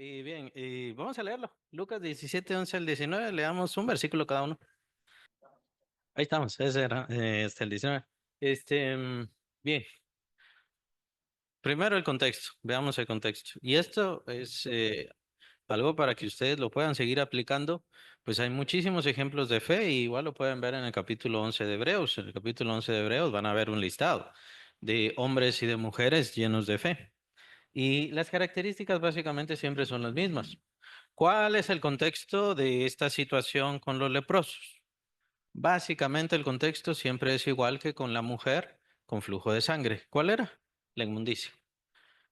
Y bien, y vamos a leerlo. Lucas 17, 11 al 19, leamos un versículo cada uno. Ahí estamos, ese era hasta el 19. Este, bien, primero el contexto, veamos el contexto. Y esto es algo para que ustedes lo puedan seguir aplicando, pues hay muchísimos ejemplos de fe y igual lo pueden ver en el capítulo 11 de Hebreos. En el capítulo 11 de Hebreos van a ver un listado de hombres y de mujeres llenos de fe. Y las características básicamente siempre son las mismas. ¿Cuál es el contexto de esta situación con los leprosos? Básicamente el contexto siempre es igual que con la mujer con flujo de sangre. ¿Cuál era? La inmundicia.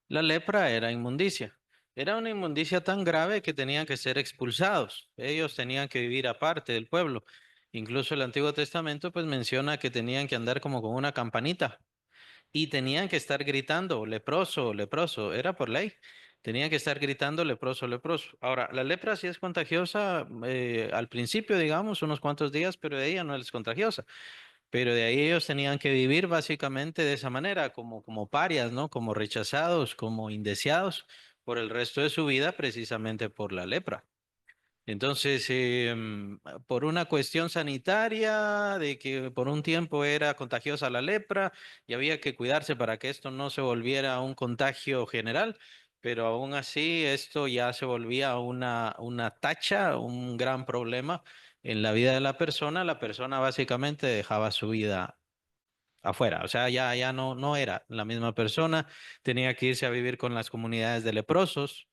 La lepra era inmundicia. Era una inmundicia tan grave que tenían que ser expulsados. Ellos tenían que vivir aparte del pueblo. Incluso el Antiguo Testamento pues menciona que tenían que andar como con una campanita y tenían que estar gritando, leproso, leproso, era por ley. Tenían que estar gritando, leproso, leproso. Ahora, la lepra sí es contagiosa al principio, digamos, unos cuantos días, pero de ella no es contagiosa. Pero de ahí ellos tenían que vivir básicamente de esa manera, como parias, ¿no? Como rechazados, como indeseados por el resto de su vida, precisamente por la lepra. Entonces, por una cuestión sanitaria, de que por un tiempo era contagiosa la lepra y había que cuidarse para que esto no se volviera un contagio general, pero aún así esto ya se volvía una tacha, un gran problema en la vida de la persona básicamente dejaba su vida afuera, o sea, ya no era la misma persona, tenía que irse a vivir con las comunidades de leprosos.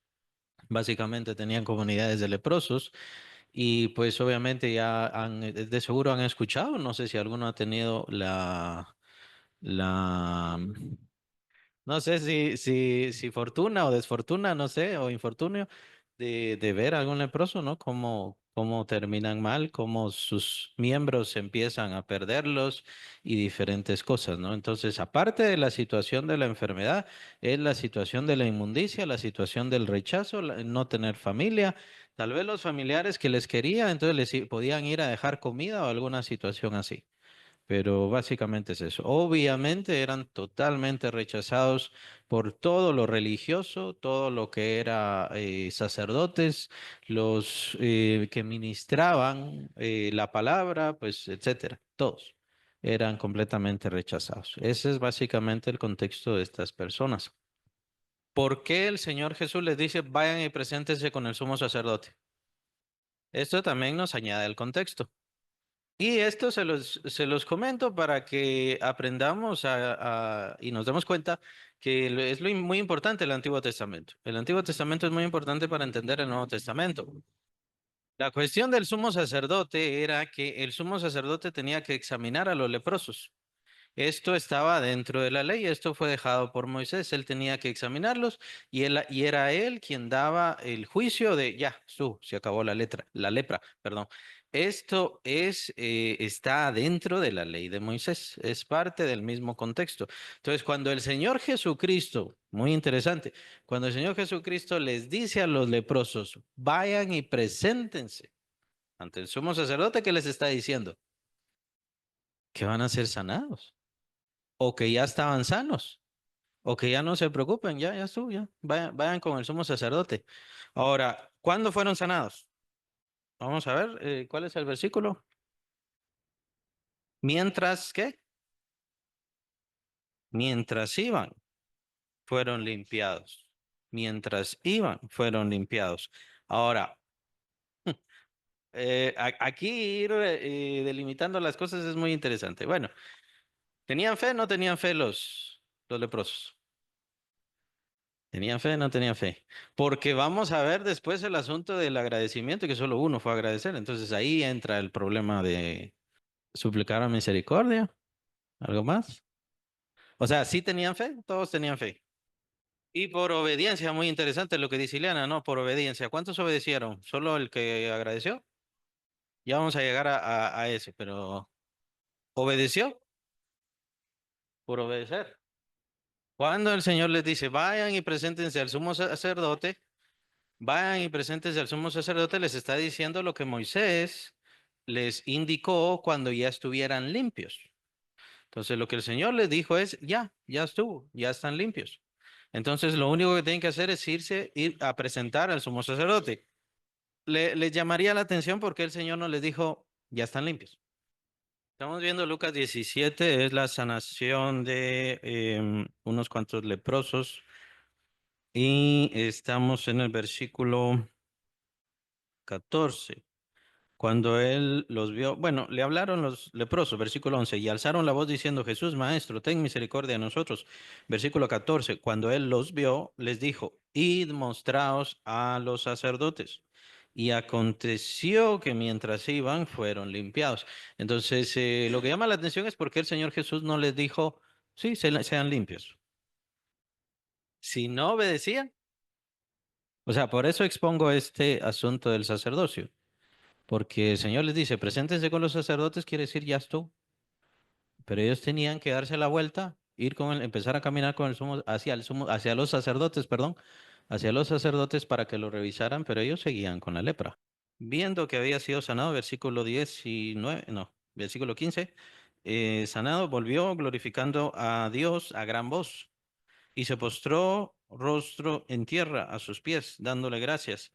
Básicamente tenían comunidades de leprosos y pues obviamente de seguro han escuchado, no sé si alguno ha tenido la, no sé si fortuna o desfortuna, no sé, o infortunio de ver a algún leproso, ¿no? Cómo terminan mal, cómo sus miembros empiezan a perderlos y diferentes cosas, ¿no? Entonces, aparte de la situación de la enfermedad, es la situación de la inmundicia, la situación del rechazo, no tener familia, tal vez los familiares que les quería, entonces podían ir a dejar comida o alguna situación así. Pero básicamente es eso. Obviamente eran totalmente rechazados por todo lo religioso, todo lo que era sacerdotes, los que ministraban la palabra, pues etcétera. Todos eran completamente rechazados. Ese es básicamente el contexto de estas personas. ¿Por qué el Señor Jesús les dice vayan y preséntense con el sumo sacerdote? Esto también nos añade el contexto. Y esto se los comento para que aprendamos y nos demos cuenta que muy importante el Antiguo Testamento. El Antiguo Testamento es muy importante para entender el Nuevo Testamento. La cuestión del sumo sacerdote era que el sumo sacerdote tenía que examinar a los leprosos. Esto estaba dentro de la ley, esto fue dejado por Moisés, él tenía que examinarlos y era él quien daba el juicio de, ya, se acabó la lepra, perdón. Esto está dentro de la ley de Moisés, es parte del mismo contexto. Entonces, cuando el Señor Jesucristo, muy interesante, cuando el Señor Jesucristo les dice a los leprosos, vayan y preséntense ante el sumo sacerdote, ¿qué les está diciendo? Que van a ser sanados o que ya estaban sanos, o que ya no se preocupen, ya estuvo, ya, vayan con el sumo sacerdote. Ahora, ¿cuándo fueron sanados? Vamos a ver, ¿cuál es el versículo? Mientras, ¿qué? Mientras iban, fueron limpiados. Mientras iban, fueron limpiados. Ahora, aquí ir delimitando las cosas es muy interesante. Bueno, ¿tenían fe o no tenían fe los leprosos? Tenían fe, no tenían fe. Porque vamos a ver después el asunto del agradecimiento, que solo uno fue a agradecer. Entonces ahí entra el problema de suplicar a misericordia. ¿Algo más? O sea, sí tenían fe, todos tenían fe. Y por obediencia, muy interesante lo que dice Ileana, ¿no? Por obediencia. ¿Cuántos obedecieron? ¿Solo el que agradeció? Ya vamos a llegar a ese, pero ¿obedeció? Por obedecer. Cuando el Señor les dice, vayan y preséntense al sumo sacerdote, vayan y preséntense al sumo sacerdote, les está diciendo lo que Moisés les indicó cuando ya estuvieran limpios. Entonces, lo que el Señor les dijo es, ya estuvo, ya están limpios. Entonces, lo único que tienen que hacer es ir a presentar al sumo sacerdote. Les llamaría la atención porque el Señor no les dijo, ya están limpios. Estamos viendo Lucas 17, es la sanación de unos cuantos leprosos y estamos en el versículo 14. Cuando él los vio, bueno, le hablaron los leprosos, versículo 11, y alzaron la voz diciendo, Jesús, Maestro, ten misericordia de nosotros. Versículo 14, cuando él los vio, les dijo, id mostraos a los sacerdotes. Y aconteció que mientras iban, fueron limpiados. Entonces, lo que llama la atención es porque el Señor Jesús no les dijo, sí, sean limpios. Si no obedecían, o sea, por eso expongo este asunto del sacerdocio. Porque el Señor les dice, preséntense con los sacerdotes, quiere decir ya estuvo. Pero ellos tenían que darse la vuelta, empezar a caminar con hacia los sacerdotes, perdón, hacia los sacerdotes para que lo revisaran, pero ellos seguían con la lepra. Viendo que había sido sanado, versículo 19, no, versículo 15, sanado, volvió glorificando a Dios a gran voz y se postró rostro en tierra a sus pies, dándole gracias.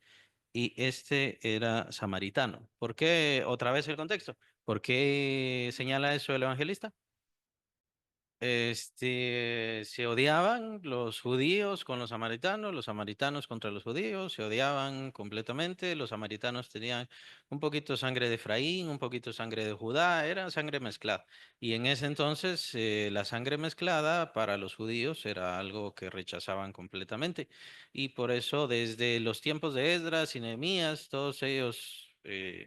Y este era samaritano. ¿Por qué? Otra vez el contexto. ¿Por qué señala eso el evangelista? Se odiaban los judíos con los samaritanos contra los judíos, se odiaban completamente, los samaritanos tenían un poquito sangre de Efraín, un poquito sangre de Judá, era sangre mezclada. Y en ese entonces la sangre mezclada para los judíos era algo que rechazaban completamente. Y por eso desde los tiempos de Esdras y Nehemías, todos ellos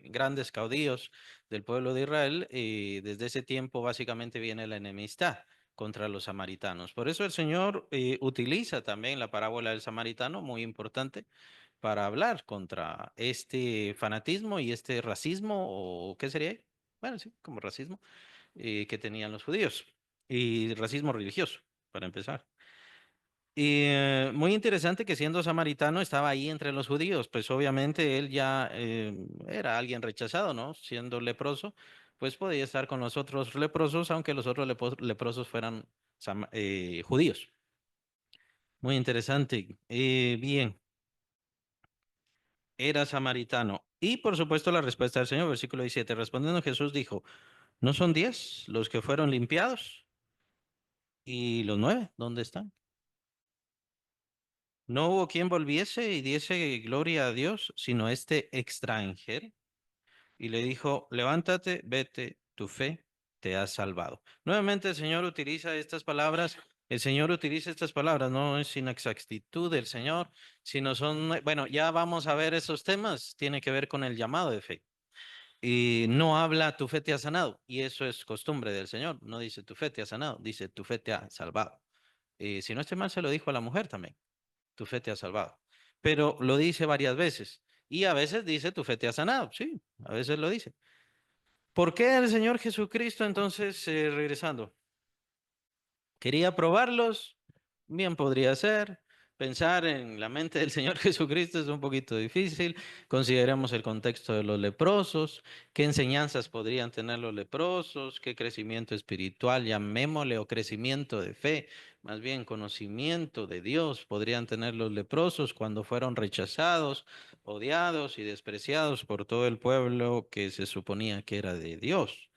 grandes caudillos del pueblo de Israel, desde ese tiempo básicamente viene la enemistad contra los samaritanos. Por eso el Señor utiliza también la parábola del samaritano, muy importante, para hablar contra este fanatismo y este racismo, o qué sería, bueno, sí, como racismo, que tenían los judíos, y racismo religioso, para empezar. Y muy interesante que siendo samaritano estaba ahí entre los judíos, pues obviamente él ya era alguien rechazado, ¿no? Siendo leproso, pues podía estar con los otros leprosos, aunque los otros leprosos fueran judíos. Muy interesante. Bien, era samaritano. Y por supuesto la respuesta del Señor, versículo 17, respondiendo Jesús dijo, ¿no son 10 los que fueron limpiados? ¿Y los 9? ¿Dónde están? No hubo quien volviese y diese gloria a Dios, sino este extranjero. Y le dijo, levántate, vete, tu fe te ha salvado. Nuevamente el Señor utiliza estas palabras. El Señor utiliza estas palabras, no es sin exactitud del Señor, sino son, bueno, ya vamos a ver esos temas, tiene que ver con el llamado de fe. Y no habla tu fe te ha sanado, y eso es costumbre del Señor, no dice tu fe te ha sanado, dice tu fe te ha salvado. Y si no estoy mal, se lo dijo a la mujer también, tu fe te ha salvado. Pero lo dice varias veces. Y a veces dice, tu fe te ha sanado. Sí, a veces lo dice. ¿Por qué el Señor Jesucristo entonces, regresando? Quería probarlos, bien podría ser. Pensar en la mente del Señor Jesucristo es un poquito difícil. Consideremos el contexto de los leprosos, qué enseñanzas podrían tener los leprosos, qué crecimiento espiritual, llamémosle, o crecimiento de fe, más bien conocimiento de Dios podrían tener los leprosos cuando fueron rechazados, odiados y despreciados por todo el pueblo que se suponía que era de Dios.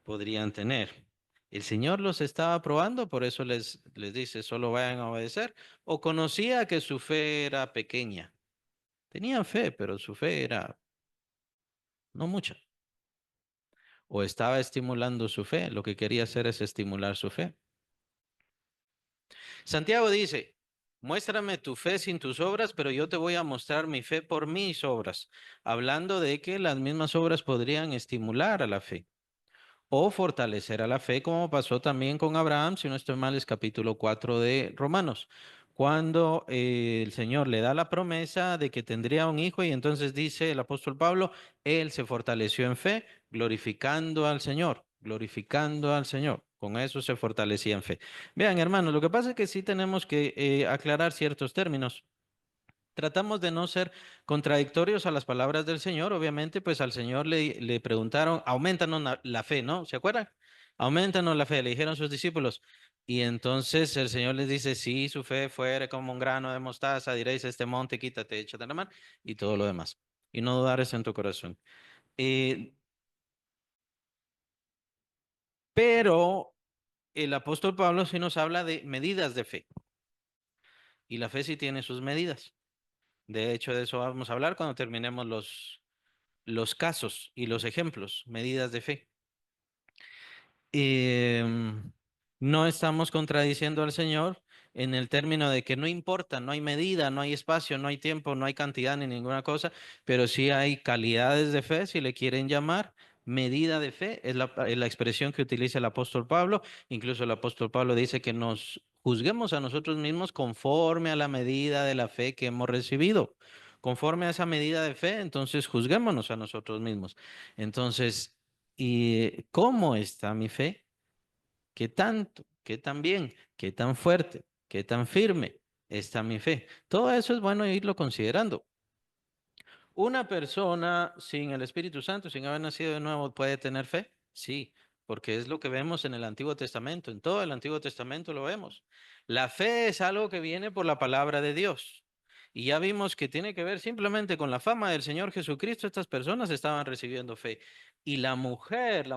Podrían tener. El Señor los estaba probando, por eso les dice, solo vayan a obedecer. O conocía que su fe era pequeña. Tenían fe, pero su fe era no mucha. O estaba estimulando su fe. Lo que quería hacer es estimular su fe. Santiago dice, muéstrame tu fe sin tus obras, pero yo te voy a mostrar mi fe por mis obras. Hablando de que las mismas obras podrían estimular a la fe o fortalecer a la fe, como pasó también con Abraham, si no estoy mal, es capítulo 4 de Romanos, cuando el Señor le da la promesa de que tendría un hijo y entonces dice el apóstol Pablo, él se fortaleció en fe, glorificando al Señor, glorificando al Señor. Con eso se fortalecía en fe. Vean, hermanos, lo que pasa es que sí tenemos que aclarar ciertos términos. Tratamos de no ser contradictorios a las palabras del Señor. Obviamente, pues al Señor le preguntaron, aumentanos la fe, ¿no? ¿Se acuerdan? Aumentanos la fe, le dijeron sus discípulos. Y entonces el Señor les dice, si su fe fuere como un grano de mostaza, diréis a este monte, quítate, échate a la mar, y todo lo demás. Y no dudares en tu corazón. Eh, pero el apóstol Pablo sí nos habla de medidas de fe. Y la fe sí tiene sus medidas. De hecho, de eso vamos a hablar cuando terminemos los casos y los ejemplos, medidas de fe. em, no estamos contradiciendo al Señor en el término de que no importa, no hay medida, no hay espacio, no hay tiempo, no hay cantidad ni ninguna cosa, pero sí hay calidades de fe, si le quieren llamar. Medida de fe es la expresión que utiliza el apóstol Pablo. Incluso el apóstol Pablo dice que nos juzguemos a nosotros mismos conforme a la medida de la fe que hemos recibido. Conforme a esa medida de fe, entonces juzguémonos a nosotros mismos. Entonces, ¿y cómo está mi fe? ¿Qué tanto? ¿Qué tan bien? ¿Qué tan fuerte? ¿Qué tan firme está mi fe? Todo eso es bueno irlo considerando. ¿Una persona sin el Espíritu Santo, sin haber nacido de nuevo, puede tener fe? Sí, porque es lo que vemos en el Antiguo Testamento. En todo el Antiguo Testamento lo vemos. La fe es algo que viene por la palabra de Dios. Y ya vimos que tiene que ver simplemente con la fama del Señor Jesucristo. Estas personas estaban recibiendo fe. Y la mujer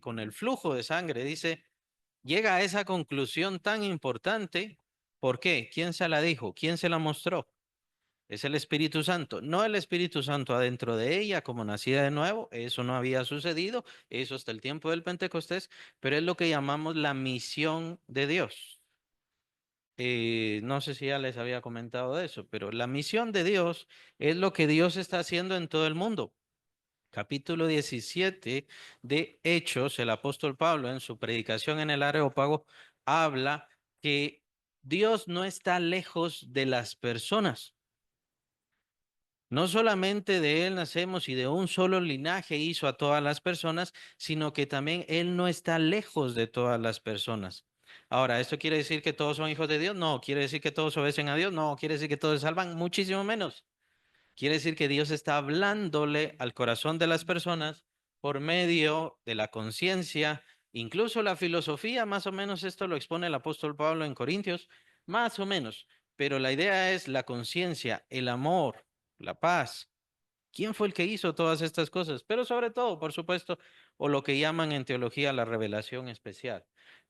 con el flujo de sangre, dice, llega a esa conclusión tan importante. ¿Por qué? ¿Quién se la dijo? ¿Quién se la mostró? Es el Espíritu Santo, no el Espíritu Santo adentro de ella como nacida de nuevo, eso no había sucedido, eso hasta el tiempo del Pentecostés, pero es lo que llamamos la misión de Dios. No sé si ya les había comentado de eso, pero la misión de Dios es lo que Dios está haciendo en todo el mundo. Capítulo 17 de Hechos, el apóstol Pablo en su predicación en el Areópago habla que Dios no está lejos de las personas. No solamente de Él nacemos y de un solo linaje hizo a todas las personas, sino que también Él no está lejos de todas las personas. Ahora, ¿esto quiere decir que todos son hijos de Dios? No. ¿Quiere decir que todos obedecen a Dios? No. ¿Quiere decir que todos se salvan? Muchísimo menos. Quiere decir que Dios está hablándole al corazón de las personas por medio de la conciencia, incluso la filosofía, más o menos esto lo expone el apóstol Pablo en Corintios, más o menos, pero la idea es la conciencia, el amor, la paz. ¿Quién fue el que hizo todas estas cosas? Pero sobre todo, por supuesto, o lo que llaman en teología la revelación especial,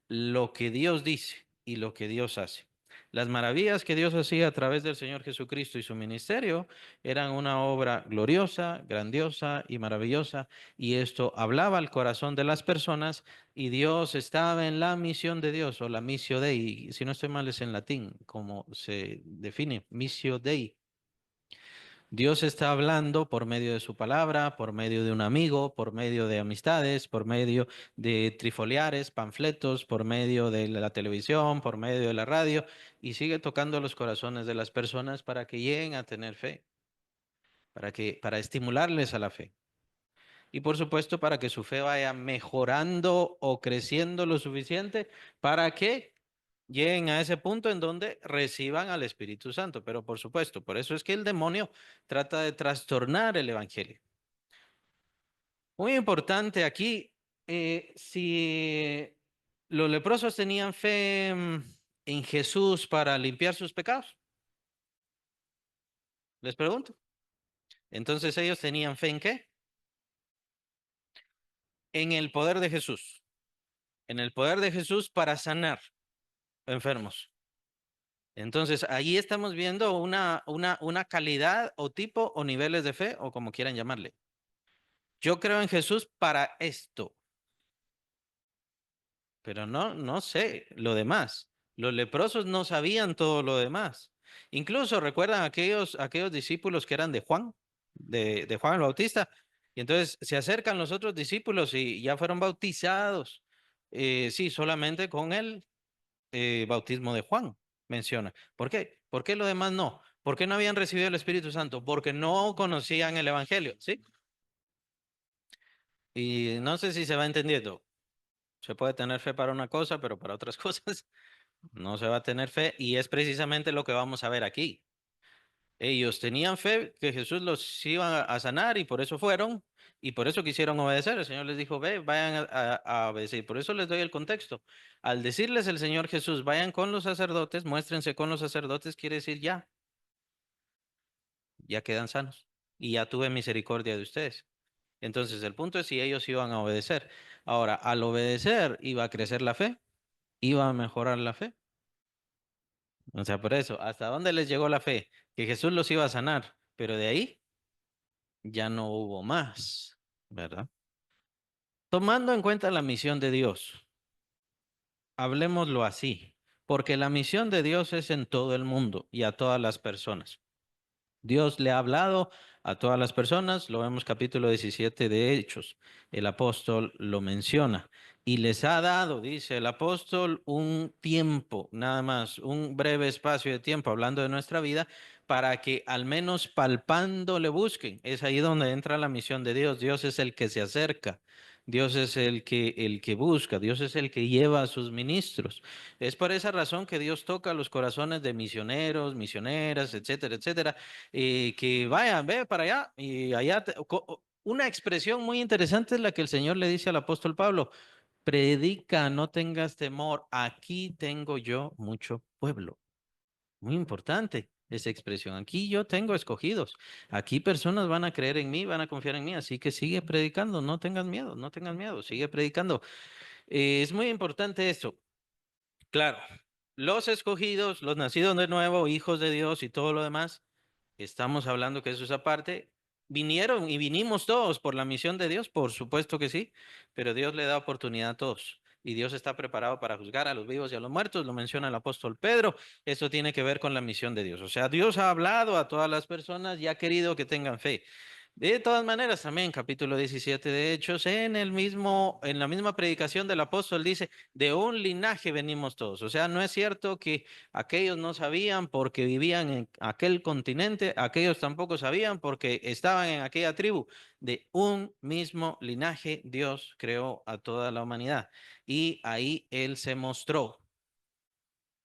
lo que Dios dice y lo que Dios hace. Las maravillas que Dios hacía a través del Señor Jesucristo y su ministerio eran una obra gloriosa, grandiosa y maravillosa, y esto hablaba al corazón de las personas, y Dios estaba en la misión de Dios, o la missio Dei, si no estoy mal es en latín, como se define, missio Dei. Dios está hablando por medio de su palabra, por medio de un amigo, por medio de amistades, por medio de trifoliares, panfletos, por medio de la televisión, por medio de la radio, y sigue tocando los corazones de las personas para que lleguen a tener fe, para estimularles a la fe. Y por supuesto, para que su fe vaya mejorando o creciendo lo suficiente para que lleguen a ese punto en donde reciban al Espíritu Santo. Pero por supuesto, por eso es que el demonio trata de trastornar el Evangelio. Muy importante aquí, si los leprosos tenían fe en Jesús para limpiar sus pecados, les pregunto. Entonces ellos tenían fe en qué? En el poder de Jesús, en el poder de Jesús para sanar enfermos. Entonces, ahí estamos viendo una calidad o tipo o niveles de fe o como quieran llamarle. Yo creo en Jesús para esto, pero no sé lo demás. Los leprosos no sabían todo lo demás. Incluso recuerdan aquellos discípulos que eran de Juan, de Juan el Bautista, y entonces se acercan los otros discípulos y ya fueron bautizados, sí, solamente con el bautismo de Juan, menciona. ¿Por qué? ¿Por qué lo demás no? ¿Por qué no habían recibido el Espíritu Santo? Porque no conocían el Evangelio, ¿sí? Y no sé si se va entendiendo. Se puede tener fe para una cosa, pero para otras cosas no se va a tener fe. Y es precisamente lo que vamos a ver aquí. Ellos tenían fe que Jesús los iba a sanar y por eso fueron, y por eso quisieron obedecer. El Señor les dijo, ve, vayan a obedecer. Por eso les doy el contexto. Al decirles el Señor Jesús, vayan con los sacerdotes, muéstrense con los sacerdotes, quiere decir ya quedan sanos y ya tuve misericordia de ustedes. Entonces, el punto es si ellos iban a obedecer. Ahora, al obedecer, iba a crecer la fe, iba a mejorar la fe. O sea, por eso, ¿hasta dónde les llegó la fe? Que Jesús los iba a sanar, pero de ahí ya no hubo más, ¿verdad? Tomando en cuenta la misión de Dios, hablemoslo así, porque la misión de Dios es en todo el mundo y a todas las personas. Dios le ha hablado a todas las personas, lo vemos capítulo 17 de Hechos, el apóstol lo menciona y les ha dado, dice el apóstol, un tiempo, nada más, un breve espacio de tiempo, hablando de nuestra vida, para que al menos palpando le busquen. Es ahí donde entra la misión de Dios. Dios es el que se acerca. Dios es el que busca, Dios es el que lleva a sus ministros. Es por esa razón que Dios toca los corazones de misioneros, misioneras, etcétera, etcétera, que vayan, ve para allá y allá. Una expresión muy interesante es la que el Señor le dice al apóstol Pablo, predica, no tengas temor, aquí tengo yo mucho pueblo. Muy importante esa expresión. Aquí yo tengo escogidos. Aquí personas van a creer en mí, van a confiar en mí. Así que sigue predicando, no tengas miedo, no tengas miedo, sigue predicando. Es muy importante esto. Claro, los escogidos, los nacidos de nuevo, hijos de Dios y todo lo demás, estamos hablando que eso es aparte. Vinieron y vinimos todos por la misión de Dios, por supuesto que sí, pero Dios le da oportunidad a todos. Y Dios está preparado para juzgar a los vivos y a los muertos, lo menciona el apóstol Pedro. Eso tiene que ver con la misión de Dios. O sea, Dios ha hablado a todas las personas y ha querido que tengan fe. De todas maneras, también capítulo 17 de Hechos, en la misma predicación del apóstol dice, de un linaje venimos todos. O sea, no es cierto que aquellos no sabían porque vivían en aquel continente, aquellos tampoco sabían porque estaban en aquella tribu. De un mismo linaje Dios creó a toda la humanidad y ahí Él se mostró.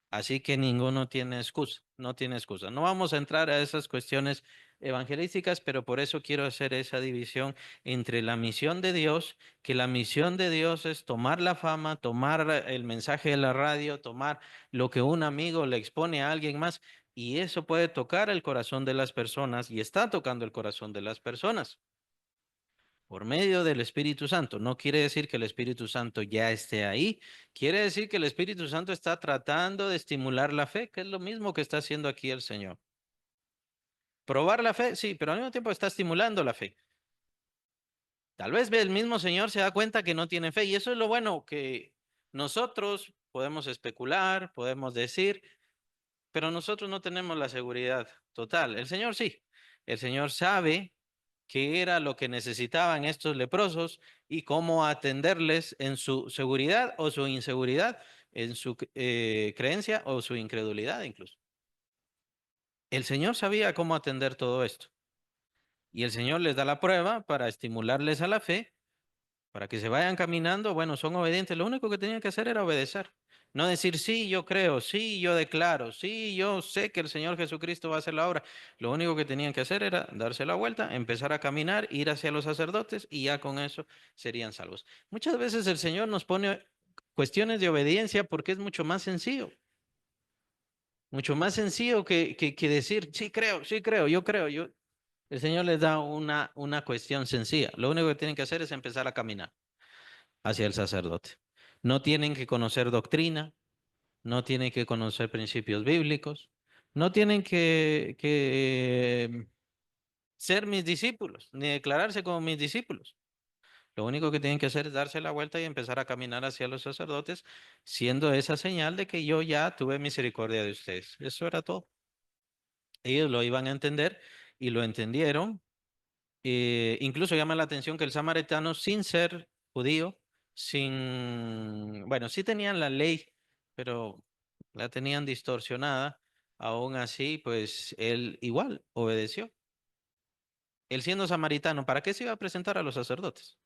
Así que ninguno tiene excusa, no tiene excusa. No vamos a entrar a esas cuestiones evangelísticas, pero por eso quiero hacer esa división entre la misión de Dios, que la misión de Dios es tomar la fama, tomar el mensaje de la radio, tomar lo que un amigo le expone a alguien más, y eso puede tocar el corazón de las personas y está tocando el corazón de las personas por medio del Espíritu Santo. No quiere decir que el Espíritu Santo ya esté ahí, quiere decir que el Espíritu Santo está tratando de estimular la fe, que es lo mismo que está haciendo aquí el Señor. Probar la fe, sí, pero al mismo tiempo está estimulando la fe. Tal vez el mismo Señor se da cuenta que no tiene fe y eso es lo bueno, que nosotros podemos especular, podemos decir, pero nosotros no tenemos la seguridad total. El Señor sí, el Señor sabe qué era lo que necesitaban estos leprosos y cómo atenderles en su seguridad o su inseguridad, en su creencia o su incredulidad incluso. El Señor sabía cómo atender todo esto y el Señor les da la prueba para estimularles a la fe, para que se vayan caminando. Bueno, son obedientes. Lo único que tenían que hacer era obedecer. No decir, sí, yo creo, sí, yo declaro, sí, yo sé que el Señor Jesucristo va a hacer la obra. Lo único que tenían que hacer era darse la vuelta, empezar a caminar, ir hacia los sacerdotes y ya con eso serían salvos. Muchas veces el Señor nos pone cuestiones de obediencia porque es mucho más sencillo que decir, sí creo, yo creo. El Señor les da una cuestión sencilla. Lo único que tienen que hacer es empezar a caminar hacia el sacerdote. No tienen que conocer doctrina, no tienen que conocer principios bíblicos, no tienen que ser mis discípulos, ni declararse como mis discípulos. Lo único que tienen que hacer es darse la vuelta y empezar a caminar hacia los sacerdotes, siendo esa señal de que yo ya tuve misericordia de ustedes. Eso era todo. Ellos lo iban a entender y lo entendieron. Incluso llama la atención que el samaritano, sin ser judío, bueno, sí tenían la ley, pero la tenían distorsionada. Aún así, pues él igual obedeció. Él siendo samaritano, ¿para qué se iba a presentar a los sacerdotes?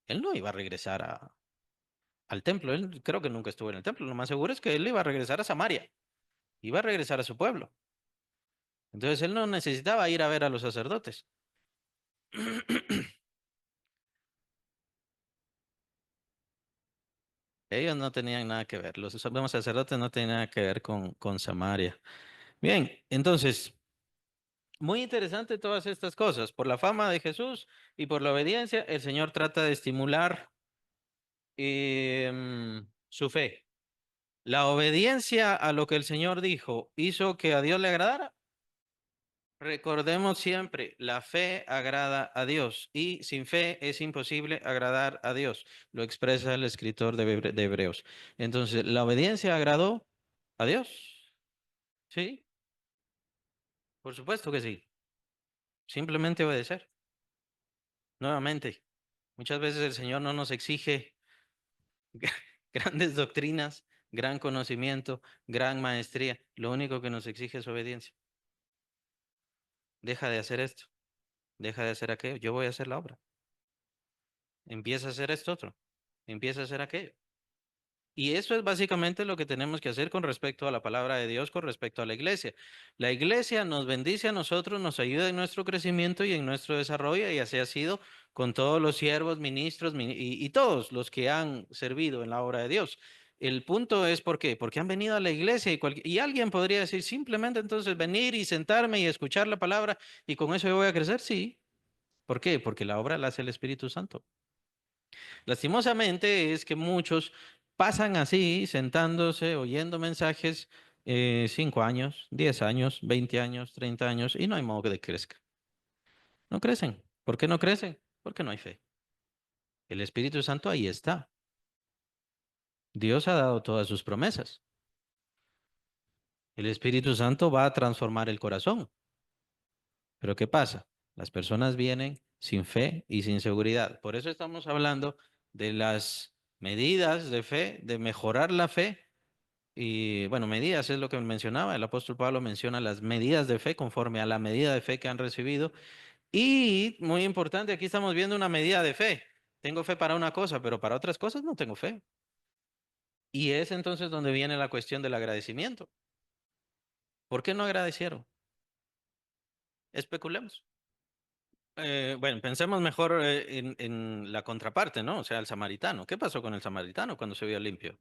Él no iba a regresar al templo. Él creo que nunca estuvo en el templo. Lo más seguro es que él iba a regresar a Samaria. Iba a regresar a su pueblo. Entonces él no necesitaba ir a ver a los sacerdotes. Ellos no tenían nada que ver, los supremos sacerdotes no tenían nada que ver con Samaria. Bien, entonces, muy interesante todas estas cosas. Por la fama de Jesús y por la obediencia, el Señor trata de estimular su fe. La obediencia a lo que el Señor dijo hizo que a Dios le agradara. Recordemos siempre, la fe agrada a Dios y sin fe es imposible agradar a Dios. Lo expresa el escritor de Hebreos. Entonces, ¿la obediencia agradó a Dios? Sí, por supuesto que sí. Simplemente obedecer. Nuevamente, muchas veces el Señor no nos exige grandes doctrinas, gran conocimiento, gran maestría. Lo único que nos exige es obediencia. Deja de hacer esto, deja de hacer aquello. Yo voy a hacer la obra. Empieza a hacer esto otro. Empieza a hacer aquello. Y eso es básicamente lo que tenemos que hacer con respecto a la palabra de Dios, con respecto a la iglesia. La iglesia nos bendice a nosotros, nos ayuda en nuestro crecimiento y en nuestro desarrollo, y así ha sido con todos los siervos, ministros y todos los que han servido en la obra de Dios. El punto es ¿por qué? Porque han venido a la iglesia y alguien podría decir simplemente entonces venir y sentarme y escuchar la palabra y con eso yo voy a crecer. Sí. ¿Por qué? Porque la obra la hace el Espíritu Santo. Lastimosamente es que muchos pasan así, sentándose, oyendo mensajes, 5 años, 10 años, 20 años, 30 años, y no hay modo que crezca. No crecen. ¿Por qué no crecen? Porque no hay fe. El Espíritu Santo ahí está. Dios ha dado todas sus promesas. El Espíritu Santo va a transformar el corazón. Pero ¿qué pasa? Las personas vienen sin fe y sin seguridad. Por eso estamos hablando de las medidas de fe, de mejorar la fe. Y bueno, medidas es lo que mencionaba. El apóstol Pablo menciona las medidas de fe conforme a la medida de fe que han recibido. Y muy importante, aquí estamos viendo una medida de fe. Tengo fe para una cosa, pero para otras cosas no tengo fe. Y es entonces donde viene la cuestión del agradecimiento. ¿Por qué no agradecieron? Especulemos. Bueno, pensemos mejor en la contraparte, ¿no? O sea, el samaritano. ¿Qué pasó con el samaritano cuando se vio limpio?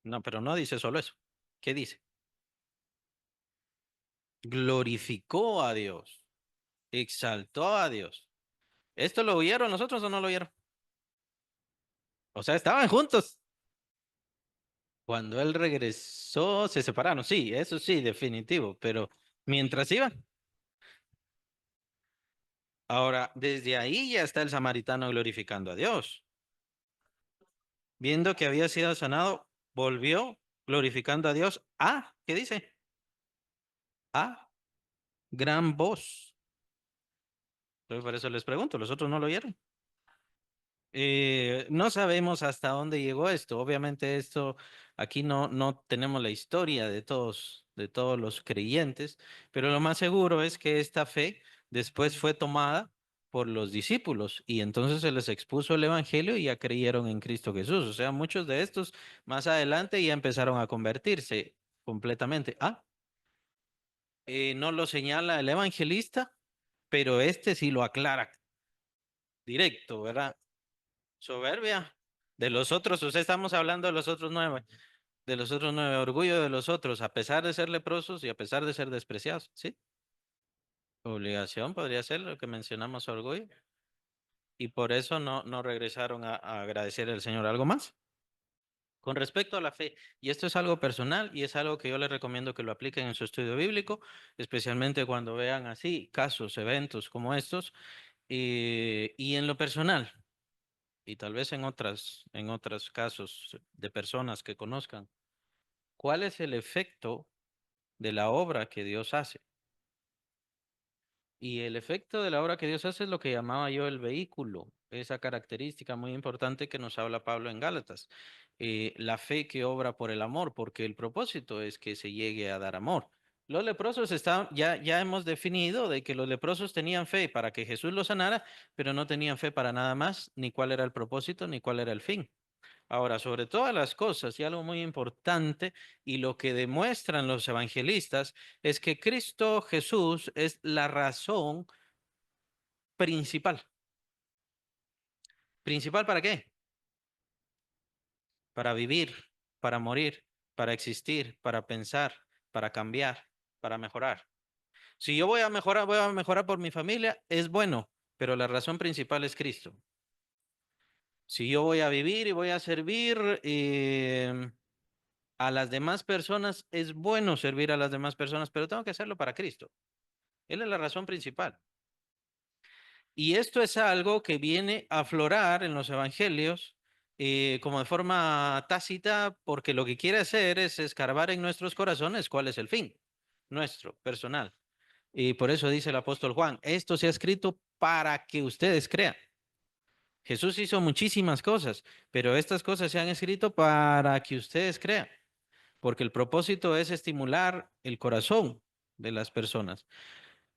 No, pero no dice solo eso. ¿Qué dice? Glorificó a Dios, exaltó a Dios. ¿Esto lo oyeron nosotros o no lo oyeron? O sea, estaban juntos. Cuando él regresó, se separaron. Sí, eso sí, definitivo. Pero mientras iban, ahora, desde ahí ya está el samaritano glorificando a Dios. Viendo que había sido sanado, volvió glorificando a Dios. Ah, ¿qué dice? Ah, gran voz. Entonces, por eso les pregunto, ¿los otros no lo oyeron? No sabemos hasta dónde llegó esto. Obviamente esto, aquí no tenemos la historia de todos los creyentes, pero lo más seguro es que esta fe después fue tomada por los discípulos y entonces se les expuso el evangelio y ya creyeron en Cristo Jesús. O sea, muchos de estos más adelante ya empezaron a convertirse completamente. No lo señala el evangelista, pero este sí lo aclara directo, ¿verdad? Soberbia de los otros, o sea, estamos hablando de los otros 9, orgullo de los otros, a pesar de ser leprosos y a pesar de ser despreciados, ¿sí? Obligación podría ser lo que mencionamos, orgullo, y por eso no regresaron a agradecer al Señor. ¿Algo más? Con respecto a la fe, y esto es algo personal y es algo que yo les recomiendo que lo apliquen en su estudio bíblico, especialmente cuando vean así casos, eventos como estos, y en lo personal. Y tal vez en otros casos de personas que conozcan, ¿cuál es el efecto de la obra que Dios hace? Y el efecto de la obra que Dios hace es lo que llamaba yo el vehículo, esa característica muy importante que nos habla Pablo en Gálatas, la fe que obra por el amor, porque el propósito es que se llegue a dar amor. Los leprosos están, ya hemos definido de que los leprosos tenían fe para que Jesús los sanara, pero no tenían fe para nada más, ni cuál era el propósito, ni cuál era el fin. Ahora, sobre todas las cosas, y algo muy importante, y lo que demuestran los evangelistas, es que Cristo Jesús es la razón principal. ¿Principal para qué? Para vivir, para morir, para existir, para pensar, para cambiar, para mejorar. Si yo voy a mejorar por mi familia, es bueno, pero la razón principal es Cristo. Si yo voy a vivir y voy a servir a las demás personas, es bueno servir a las demás personas, pero tengo que hacerlo para Cristo. Él es la razón principal. Y esto es algo que viene a aflorar en los evangelios como de forma tácita, porque lo que quiere hacer es escarbar en nuestros corazones cuál es el fin nuestro, personal. Y por eso dice el apóstol Juan, esto se ha escrito para que ustedes crean. Jesús hizo muchísimas cosas, pero estas cosas se han escrito para que ustedes crean, porque el propósito es estimular el corazón de las personas.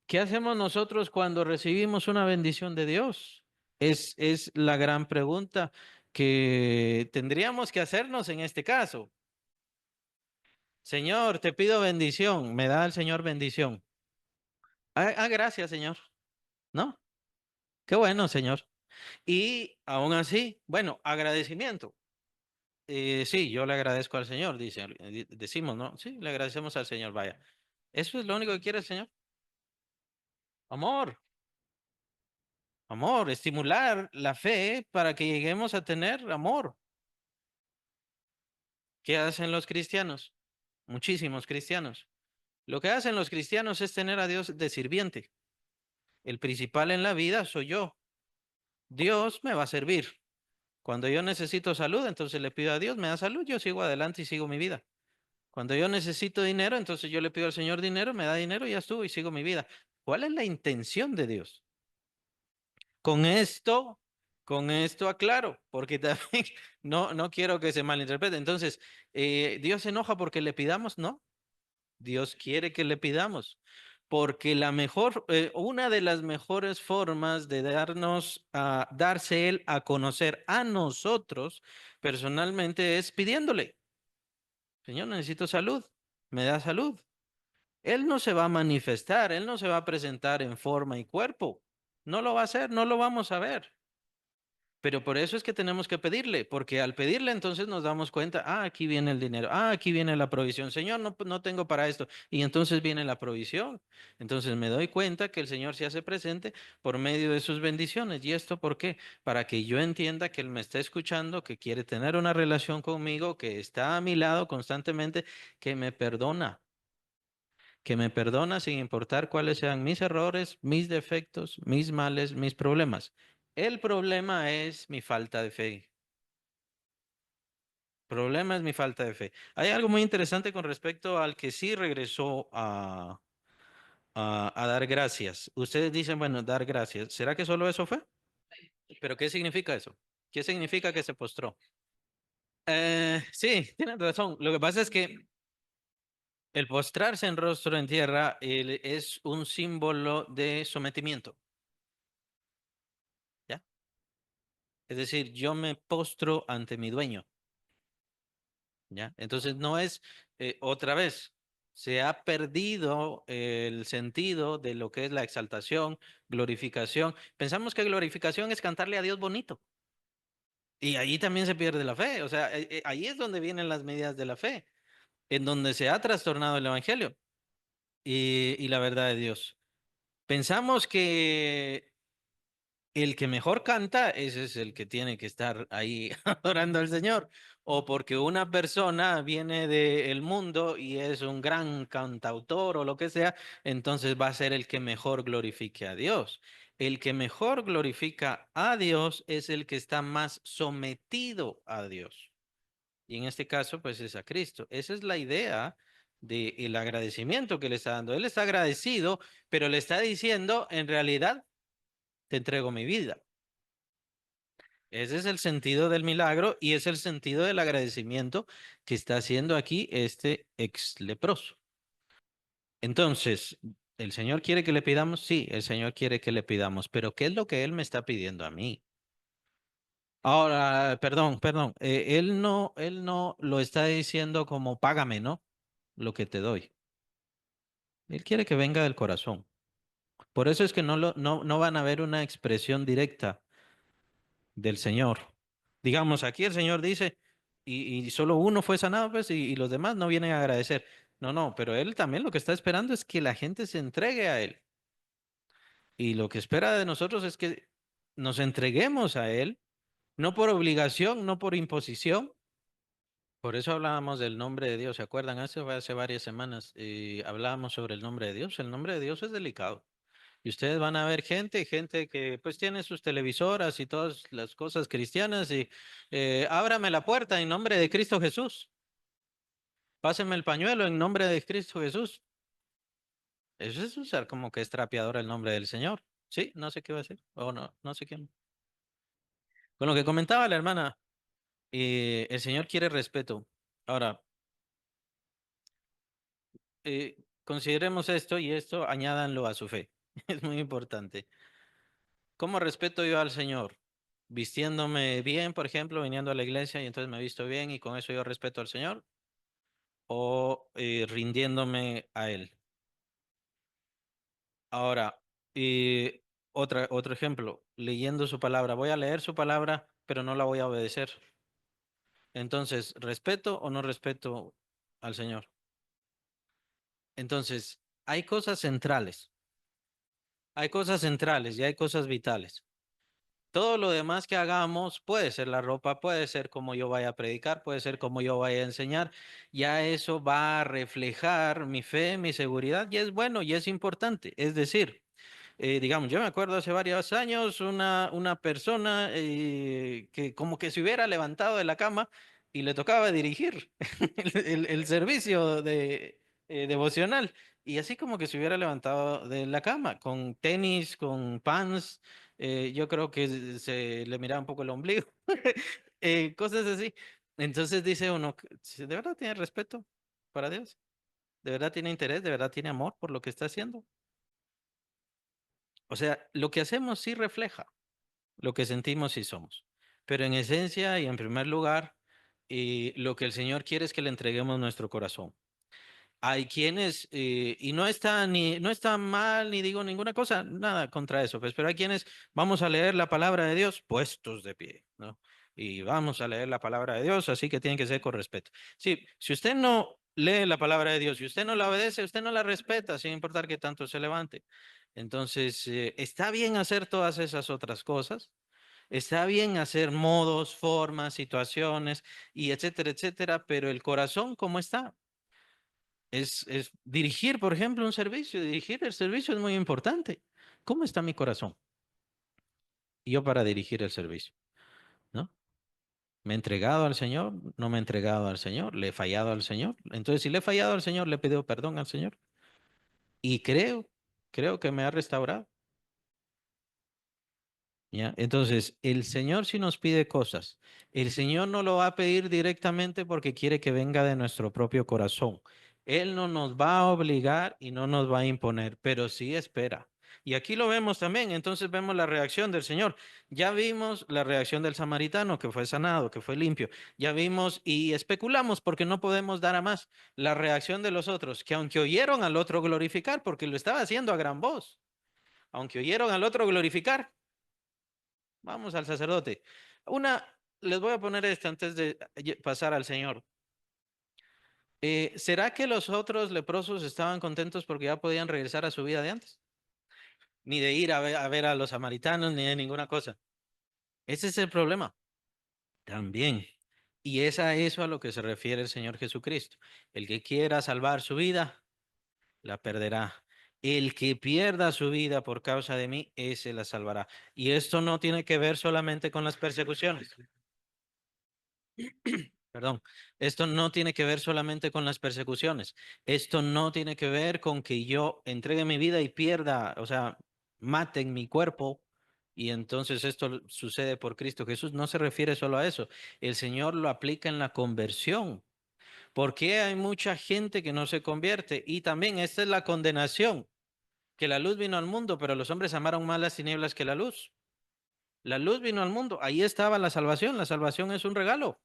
¿Qué hacemos nosotros cuando recibimos una bendición de Dios? Es la gran pregunta que tendríamos que hacernos en este caso. Señor, te pido bendición. Me da el Señor bendición. Gracias, Señor. ¿No? Qué bueno, Señor. Y aún así, bueno, agradecimiento. Sí, yo le agradezco al Señor, dice, decimos, ¿no? Sí, le agradecemos al Señor, vaya. ¿Eso es lo único que quiere el Señor? Amor. Amor, estimular la fe para que lleguemos a tener amor. ¿Qué hacen los cristianos? Muchísimos cristianos. Lo que hacen los cristianos es tener a Dios de sirviente. El principal en la vida soy yo. Dios me va a servir. Cuando yo necesito salud, entonces le pido a Dios, me da salud, yo sigo adelante y sigo mi vida. Cuando yo necesito dinero, entonces yo le pido al Señor dinero, me da dinero y ya estuvo y sigo mi vida. ¿Cuál es la intención de Dios? Con esto, con esto aclaro, porque también no quiero que se malinterprete. Entonces, ¿Dios se enoja porque le pidamos? No, Dios quiere que le pidamos, porque una de las mejores formas de darse Él a conocer a nosotros personalmente es pidiéndole, Señor, necesito salud, me da salud. Él no se va a manifestar, Él no se va a presentar en forma y cuerpo. No lo va a hacer, no lo vamos a ver. Pero por eso es que tenemos que pedirle, porque al pedirle entonces nos damos cuenta, aquí viene el dinero, aquí viene la provisión. Señor, no tengo para esto. Y entonces viene la provisión. Entonces me doy cuenta que el Señor se hace presente por medio de sus bendiciones. ¿Y esto por qué? Para que yo entienda que Él me está escuchando, que quiere tener una relación conmigo, que está a mi lado constantemente, que me perdona sin importar cuáles sean mis errores, mis defectos, mis males, mis problemas. El problema es mi falta de fe. Problema es mi falta de fe. Hay algo muy interesante con respecto al que sí regresó a dar gracias. Ustedes dicen, bueno, dar gracias. ¿Será que solo eso fue? ¿Pero qué significa eso? ¿Qué significa que se postró? Sí, tienen razón. Lo que pasa es que el postrarse en rostro en tierra es un símbolo de sometimiento. ¿Ya? Es decir, yo me postro ante mi dueño. ¿Ya? Entonces no es otra vez, se ha perdido el sentido de lo que es la exaltación, glorificación. Pensamos que glorificación es cantarle a Dios bonito y ahí también se pierde la fe. O sea, ahí es donde vienen las medidas de la fe, en donde se ha trastornado el evangelio y la verdad de Dios. Pensamos que el que mejor canta, ese es el que tiene que estar ahí adorando al Señor. O porque una persona viene del mundo y es un gran cantautor o lo que sea, entonces va a ser el que mejor glorifique a Dios. El que mejor glorifica a Dios es el que está más sometido a Dios. Y en este caso, pues es a Cristo. Esa es la idea del agradecimiento que le está dando. Él está agradecido, pero le está diciendo, en realidad, te entrego mi vida. Ese es el sentido del milagro y es el sentido del agradecimiento que está haciendo aquí este ex leproso. Entonces, ¿el Señor quiere que le pidamos? Sí, el Señor quiere que le pidamos, pero ¿qué es lo que Él me está pidiendo a mí? Ahora, perdón, Él no lo está diciendo como págame, ¿no? Lo que te doy. Él quiere que venga del corazón. Por eso es que no van a ver una expresión directa del Señor. Digamos, aquí el Señor dice, y solo uno fue sanado, pues, y los demás no vienen a agradecer. No, no, pero Él también lo que está esperando es que la gente se entregue a Él. Y lo que espera de nosotros es que nos entreguemos a Él, no por obligación, no por imposición. Por eso hablábamos del nombre de Dios, ¿se acuerdan? Hace varias semanas hablábamos sobre el nombre de Dios. El nombre de Dios es delicado. Y ustedes van a ver gente que pues tiene sus televisoras y todas las cosas cristianas y ábrame la puerta en nombre de Cristo Jesús. Pásenme el pañuelo en nombre de Cristo Jesús. Eso es usar como que es trapeador el nombre del Señor. Sí, no sé qué va a decir. O no, no sé quién. Con lo que comentaba la hermana, el Señor quiere respeto. Ahora, consideremos esto y esto, añádanlo a su fe. Es muy importante. ¿Cómo respeto yo al Señor? Vistiéndome bien, por ejemplo, viniendo a la iglesia y entonces me visto bien y con eso yo respeto al Señor, o rindiéndome a Él. Ahora, otro ejemplo, leyendo su palabra. Voy a leer su palabra, pero no la voy a obedecer. Entonces, ¿respeto o no respeto al Señor? Entonces, hay cosas centrales y hay cosas vitales. Todo lo demás que hagamos puede ser la ropa, puede ser como yo vaya a predicar, puede ser como yo vaya a enseñar. Ya eso va a reflejar mi fe, mi seguridad y es bueno y es importante. Es decir, digamos, yo me acuerdo hace varios años una persona que como que se hubiera levantado de la cama y le tocaba dirigir el servicio devocional. Y así como que se hubiera levantado de la cama, con tenis, con pants, yo creo que se le miraba un poco el ombligo, cosas así. Entonces dice uno, ¿de verdad tiene respeto para Dios? ¿De verdad tiene interés? ¿De verdad tiene amor por lo que está haciendo? O sea, lo que hacemos sí refleja lo que sentimos sí somos. Pero en esencia y en primer lugar, lo que el Señor quiere es que le entreguemos nuestro corazón. Hay quienes, y no está mal, ni digo ninguna cosa, nada contra eso, pues, pero hay quienes vamos a leer la palabra de Dios puestos de pie, ¿no? Y vamos a leer la palabra de Dios, así que tiene que ser con respeto. Sí, si usted no lee la palabra de Dios y usted no la obedece, usted no la respeta, sin importar que tanto se levante. Entonces, está bien hacer todas esas otras cosas, está bien hacer modos, formas, situaciones y etcétera, etcétera, pero el corazón, ¿cómo está? Es dirigir, por ejemplo, un servicio. Dirigir el servicio es muy importante. ¿Cómo está mi corazón? Yo para dirigir el servicio, ¿no? ¿Me he entregado al Señor? ¿No me he entregado al Señor? ¿Le he fallado al Señor? Entonces, si le he fallado al Señor, le he pedido perdón al Señor. Y creo que me ha restaurado. ¿Ya? Entonces, el Señor si nos pide cosas, el Señor no lo va a pedir directamente porque quiere que venga de nuestro propio corazón. Él no nos va a obligar y no nos va a imponer, pero sí espera. Y aquí lo vemos también, entonces vemos la reacción del Señor. Ya vimos la reacción del samaritano que fue sanado, que fue limpio. Ya vimos y especulamos porque no podemos dar a más la reacción de los otros, que aunque oyeron al otro glorificar, porque lo estaba haciendo a gran voz, aunque oyeron al otro glorificar, vamos al sacerdote. Una, les voy a poner esta antes de pasar al Señor. ¿Será que los otros leprosos estaban contentos porque ya podían regresar a su vida de antes? Ni de ir a ver a los samaritanos, ni de ninguna cosa. Ese es el problema. También. Y es a eso a lo que se refiere el Señor Jesucristo. El que quiera salvar su vida, la perderá. El que pierda su vida por causa de mí, ese la salvará. Y esto no tiene que ver solamente con las persecuciones. Perdón, esto no tiene que ver solamente con las persecuciones. Esto no tiene que ver con que yo entregue mi vida y pierda, o sea, maten mi cuerpo y entonces esto sucede por Cristo Jesús. No se refiere solo a eso. El Señor lo aplica en la conversión. Porque hay mucha gente que no se convierte? Y también esta es la condenación, que la luz vino al mundo, pero los hombres amaron más las tinieblas que la luz. La luz vino al mundo, ahí estaba la salvación. La salvación es un regalo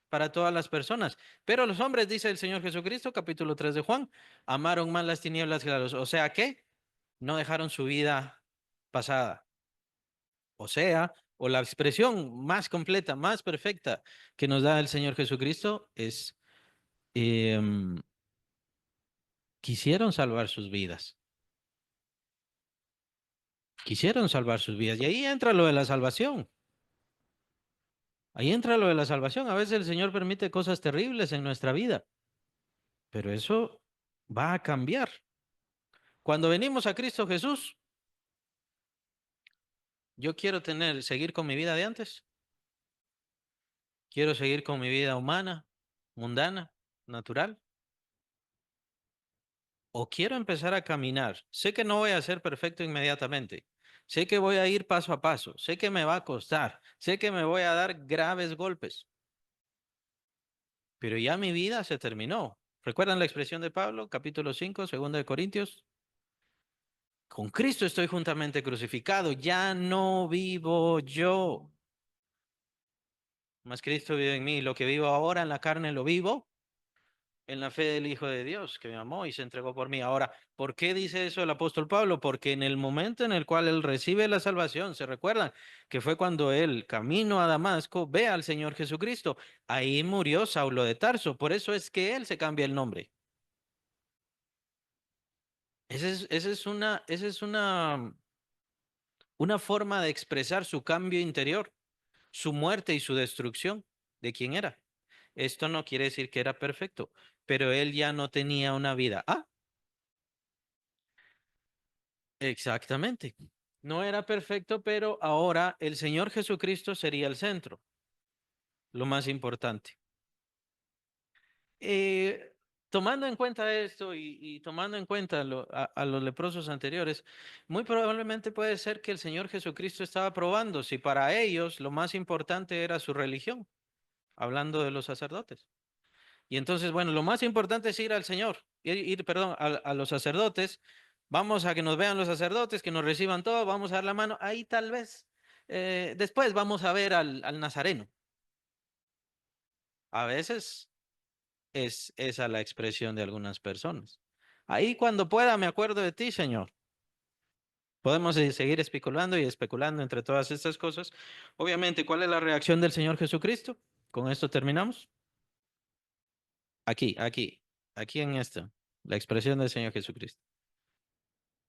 para todas las personas. Pero los hombres, dice el Señor Jesucristo, capítulo 3 de Juan, amaron más las tinieblas que la luz. O sea que no dejaron su vida pasada. O sea, o la expresión más completa, más perfecta que nos da el Señor Jesucristo es, em, quisieron salvar sus vidas, quisieron salvar sus vidas. Y ahí entra lo de la salvación. Ahí entra lo de la salvación. A veces el Señor permite cosas terribles en nuestra vida, pero eso va a cambiar. Cuando venimos a Cristo Jesús, yo quiero seguir con mi vida de antes, quiero seguir con mi vida humana, mundana, natural, o quiero empezar a caminar. Sé que no voy a ser perfecto inmediatamente. Sé que voy a ir paso a paso. Sé que me va a costar. Sé que me voy a dar graves golpes. Pero ya mi vida se terminó. ¿Recuerdan la expresión de Pablo, capítulo 5, segundo de Corintios? Con Cristo estoy juntamente crucificado. Ya no vivo yo. Mas Cristo vive en mí. Lo que vivo ahora en la carne lo vivo en la fe del Hijo de Dios, que me amó y se entregó por mí. Ahora, ¿por qué dice eso el apóstol Pablo? Porque en el momento en el cual él recibe la salvación, se recuerdan que fue cuando él, camino a Damasco, ve al Señor Jesucristo. Ahí murió Saulo de Tarso. Por eso es que él se cambia el nombre. Esa es una forma de expresar su cambio interior, su muerte y su destrucción de quién era. Esto no quiere decir que era perfecto, pero él ya no tenía una vida. Exactamente. No era perfecto, pero ahora el Señor Jesucristo sería el centro, lo más importante. Eh, Tomando en cuenta esto y tomando en cuenta a los leprosos anteriores, muy probablemente puede ser que el Señor Jesucristo estaba probando si para ellos lo más importante era su religión, hablando de los sacerdotes. Y entonces, bueno, lo más importante es ir al Señor, perdón, a los sacerdotes. Vamos a que nos vean los sacerdotes, que nos reciban todo, vamos a dar la mano. Ahí tal vez, después vamos a ver al Nazareno. A veces es esa la expresión de algunas personas. Ahí cuando pueda me acuerdo de ti, Señor. Podemos seguir especulando y especulando entre todas estas cosas. Obviamente, ¿cuál es la reacción del Señor Jesucristo? Con esto terminamos. Aquí en esto, la expresión del Señor Jesucristo.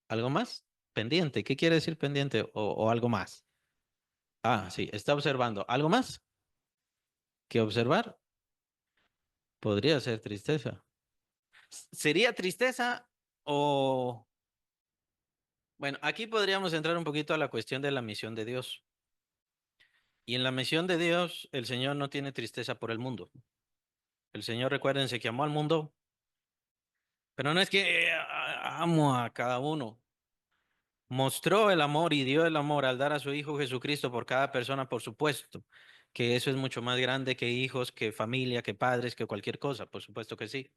¿Algo más? Pendiente. ¿Qué quiere decir pendiente o algo más? Ah, sí, está observando. ¿Algo más que observar? Podría ser tristeza. ¿Sería tristeza o... Bueno, aquí podríamos entrar un poquito a la cuestión de la misión de Dios. Y en la misión de Dios, el Señor no tiene tristeza por el mundo. El Señor, recuérdense que amó al mundo, pero no es que amo a cada uno. Mostró el amor y dio el amor al dar a su Hijo Jesucristo por cada persona, por supuesto, que eso es mucho más grande que hijos, que familia, que padres, que cualquier cosa, por supuesto que sí.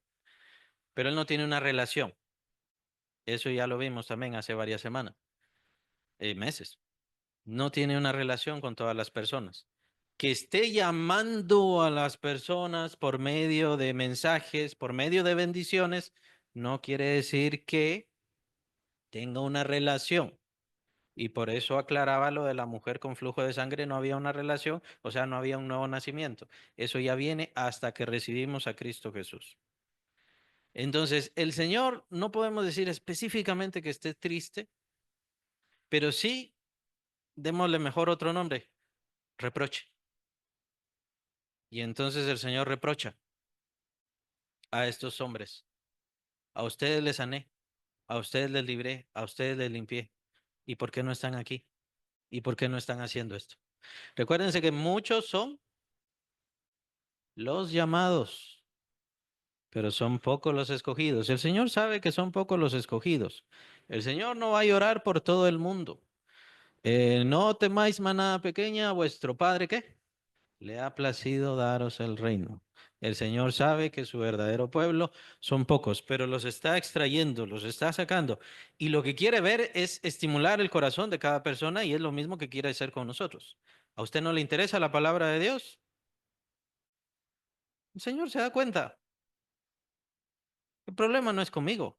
Pero Él no tiene una relación. Eso ya lo vimos también hace varias semanas, meses. No tiene una relación con todas las personas. Que esté llamando a las personas por medio de mensajes, por medio de bendiciones, no quiere decir que tenga una relación. Y por eso aclaraba lo de la mujer con flujo de sangre, no había una relación, o sea, no había un nuevo nacimiento. Eso ya viene hasta que recibimos a Cristo Jesús. Entonces, el Señor no podemos decir específicamente que esté triste, pero sí démosle mejor otro nombre, reproche. Y entonces el Señor reprocha a estos hombres. A ustedes les sané, a ustedes les libré, a ustedes les limpié. ¿Y por qué no están aquí? ¿Y por qué no están haciendo esto? Recuérdense que muchos son los llamados, pero son pocos los escogidos. El Señor sabe que son pocos los escogidos. El Señor no va a llorar por todo el mundo. No temáis manada pequeña, vuestro Padre, ¿qué? Le ha placido daros el reino. El Señor sabe que su verdadero pueblo son pocos, pero los está extrayendo, los está sacando. Y lo que quiere ver es estimular el corazón de cada persona y es lo mismo que quiere hacer con nosotros. ¿A usted no le interesa la palabra de Dios? El Señor se da cuenta. El problema no es conmigo.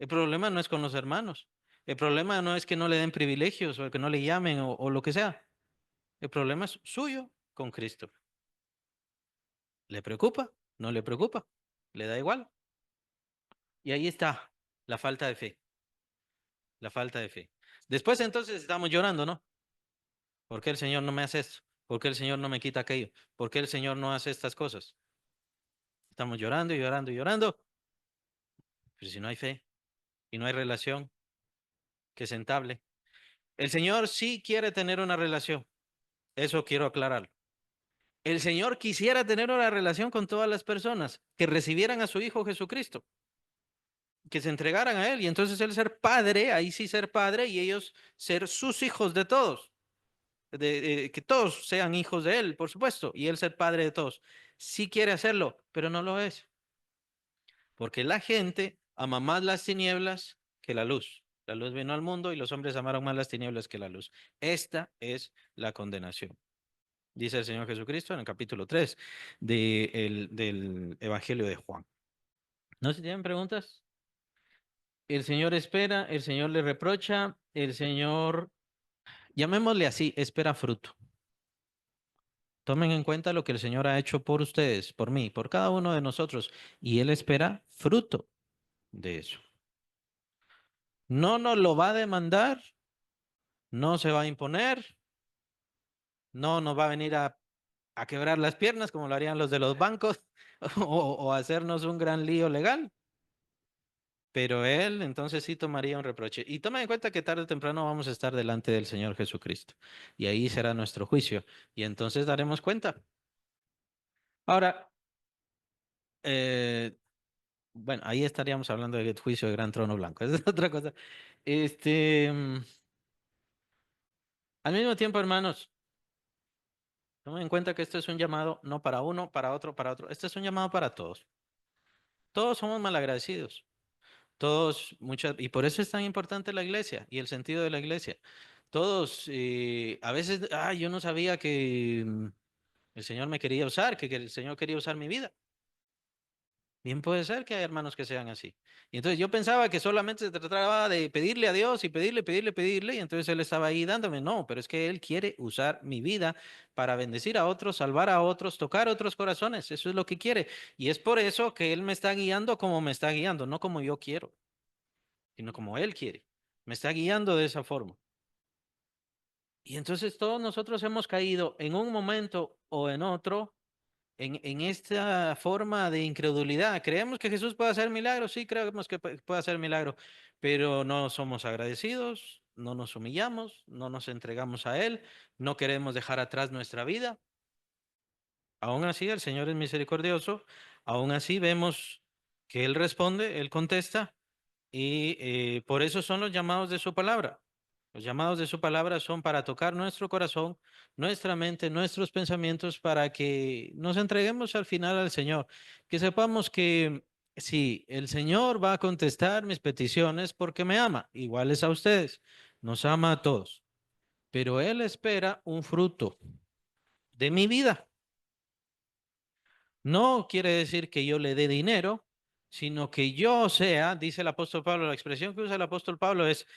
El problema no es con los hermanos. El problema no es que no le den privilegios o que no le llamen o lo que sea. El problema es suyo con Cristo. ¿Le preocupa? ¿No le preocupa? ¿Le da igual? Y ahí está la falta de fe, la falta de fe. Después entonces estamos llorando, ¿no? ¿Por qué el Señor no me hace esto? ¿Por qué el Señor no me quita aquello? ¿Por qué el Señor no hace estas cosas? Estamos llorando y llorando y llorando. Pero si no hay fe y no hay relación que se entable. El Señor sí quiere tener una relación. Eso quiero aclararlo. El Señor quisiera tener una relación con todas las personas que recibieran a su Hijo Jesucristo, que se entregaran a Él y entonces Él ser padre, ahí sí ser padre y ellos ser sus hijos de todos, que todos sean hijos de Él, por supuesto, y Él ser padre de todos. Sí quiere hacerlo, pero no lo es, porque la gente ama más las tinieblas que la luz. La luz vino al mundo y los hombres amaron más las tinieblas que la luz. Esta es la condenación. Dice el Señor Jesucristo en el capítulo 3 del Evangelio de Juan. ¿No sé si tienen preguntas? El Señor espera, el Señor le reprocha, el Señor, llamémosle así, espera fruto. Tomen en cuenta lo que el Señor ha hecho por ustedes, por mí, por cada uno de nosotros, y Él espera fruto de eso. No nos lo va a demandar, no se va a imponer, no nos va a venir a quebrar las piernas como lo harían los de los bancos o hacernos un gran lío legal. Pero él entonces sí tomaría un reproche. Y toma en cuenta que tarde o temprano vamos a estar delante del Señor Jesucristo. Y ahí será nuestro juicio. Y entonces daremos cuenta. Ahora, eh, bueno, ahí estaríamos hablando del juicio de gran trono blanco. Esa es otra cosa. Este, al mismo tiempo, hermanos, tomen en cuenta que esto es un llamado no para uno, para otro, para otro. Este es un llamado para todos. Todos somos malagradecidos. Todos, muchas, y por eso es tan importante la iglesia y el sentido de la iglesia. Todos, a veces, yo no sabía que el Señor me quería usar, que el Señor quería usar mi vida. Bien puede ser que hay hermanos que sean así. Y entonces yo pensaba que solamente se trataba de pedirle a Dios y pedirle, pedirle, pedirle, y entonces Él estaba ahí dándome. No, pero es que Él quiere usar mi vida para bendecir a otros, salvar a otros, tocar otros corazones. Eso es lo que quiere. Y es por eso que Él me está guiando como me está guiando, no como yo quiero, sino como Él quiere. Me está guiando de esa forma. Y entonces todos nosotros hemos caído en un momento o en otro en esta forma de incredulidad. ¿Creemos que Jesús puede hacer milagros? Sí, creemos que puede hacer milagros, pero no somos agradecidos, no nos humillamos, no nos entregamos a Él, no queremos dejar atrás nuestra vida. Aún así, el Señor es misericordioso, aún así vemos que Él responde, Él contesta. Y por eso son los llamados de su palabra. Los llamados de su palabra son para tocar nuestro corazón, nuestra mente, nuestros pensamientos, para que nos entreguemos al final al Señor. Que sepamos que sí, el Señor va a contestar mis peticiones porque me ama, iguales a ustedes, nos ama a todos. Pero Él espera un fruto de mi vida. No quiere decir que yo le dé dinero, sino que yo sea, dice el apóstol Pablo, la expresión que usa el apóstol Pablo es,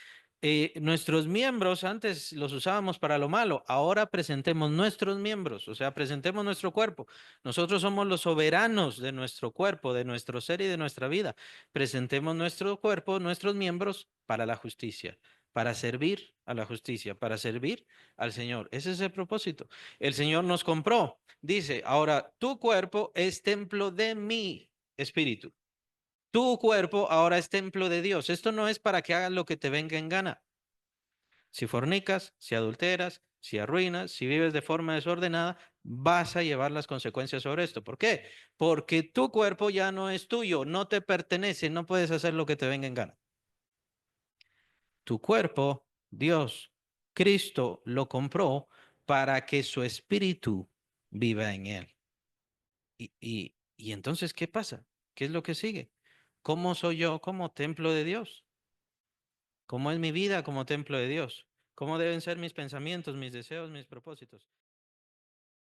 nuestros miembros antes los usábamos para lo malo, ahora presentemos nuestros miembros, o sea, presentemos nuestro cuerpo. Nosotros somos los soberanos de nuestro cuerpo, de nuestro ser y de nuestra vida. Presentemos nuestro cuerpo, nuestros miembros para la justicia, para servir a la justicia, para servir al Señor. Ese es el propósito. El Señor nos compró. Dice, ahora tu cuerpo es templo de mi espíritu. Tu cuerpo ahora es templo de Dios. Esto no es para que hagas lo que te venga en gana. Si fornicas, si adulteras, si arruinas, si vives de forma desordenada, vas a llevar las consecuencias sobre esto. ¿Por qué? Porque tu cuerpo ya no es tuyo, no te pertenece, no puedes hacer lo que te venga en gana. Tu cuerpo, Dios, Cristo lo compró para que su espíritu viva en él. Y entonces, ¿qué pasa? ¿Qué es lo que sigue? ¿Cómo soy yo como templo de Dios? ¿Cómo es mi vida como templo de Dios? ¿Cómo deben ser mis pensamientos, mis deseos, mis propósitos?